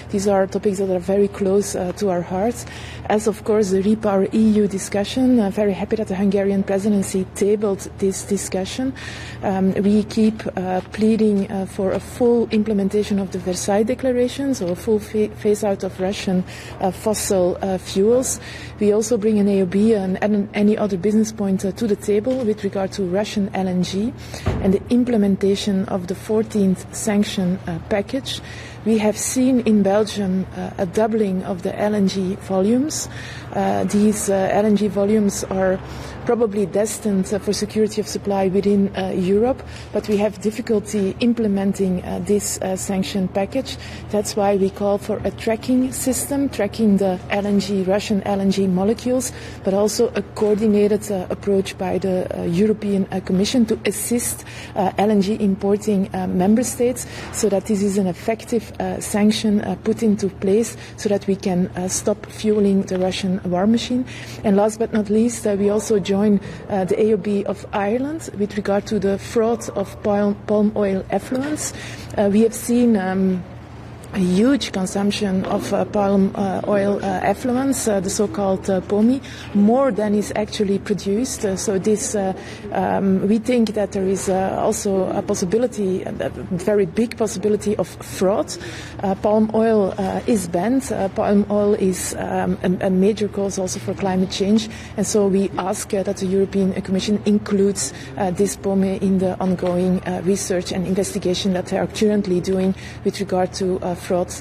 These are topics that are very close to our hearts. As of course the Repower EU discussion, I'm very happy that the Hungarian presidency tabled this discussion. We keep pleading for a full implementation of the Versailles Declaration, so a full phase out of Russian fossil fuels. We also bring an AOB and any other business point to the table with regard to Russian LNG and the implementation of the 14th sanction package. We have seen in Belgium a doubling of the LNG volumes. These LNG volumes are probably destined for security of supply within Europe, but we have difficulty implementing this sanction package. That's why we call for a tracking system, tracking the Russian LNG molecules, but also a coordinated approach by the European Commission to assist LNG importing member states, so that this is an effective sanction put into place so that we can stop fueling the Russian war machine. And last but not least, we also join the AOB of Ireland with regard to the fraud of palm oil effluents. We have seen a huge consumption of palm oil effluents, the so-called POMI, more than is actually produced. So this, we think that there is also a possibility, a very big possibility of fraud. Palm oil is banned. Palm oil is a major cause also for climate change. And so we ask that the European Commission includes this POMI in the ongoing research and investigation that they are currently doing with regard to fraud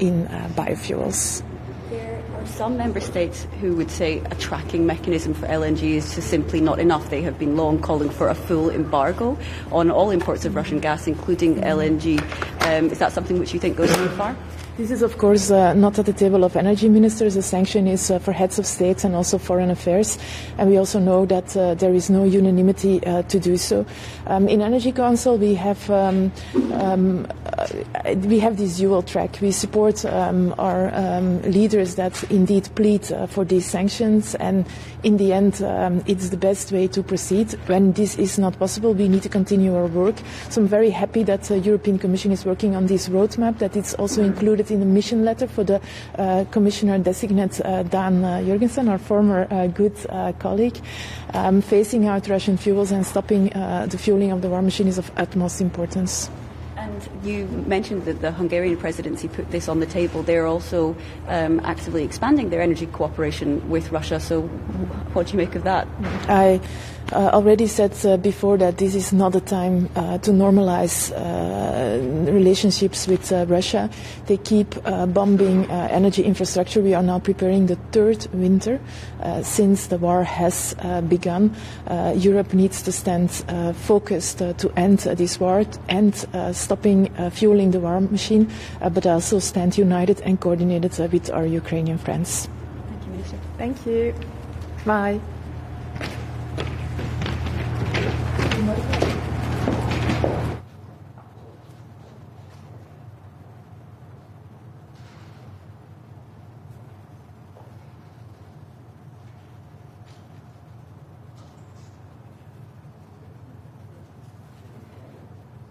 in biofuels. There are some member states who would say a tracking mechanism for LNG is just simply not enough. They have been long calling for a full embargo on all imports of Russian gas, including LNG. Is that something which you think goes too far? This is, of course, not at the table of energy ministers. The sanction is for heads of states and also foreign affairs. And we also know that there is no unanimity to do so. In Energy Council, we have this dual track. We support our leaders that indeed plead for these sanctions. And in the end, it's the best way to proceed. When this is not possible, we need to continue our work. So I'm very happy that the European Commission is working on this roadmap, that it's also included in the mission letter for the Commissioner-designate Dan Jurgensen, our former good colleague. Phasing out Russian fuels and stopping the fueling of the war machine is of utmost importance. And you mentioned that the Hungarian presidency put this on the table. They're also actively expanding their energy cooperation with Russia. So what do you make of that? I already said before that this is not a time to normalize relationships with Russia. They keep bombing energy infrastructure. We are now preparing the third winter since the war has begun. Europe needs to stand focused to end this war and stopping fueling the war machine, but also stand united and coordinated with our Ukrainian friends. Thank you, Minister. Thank you. Bye.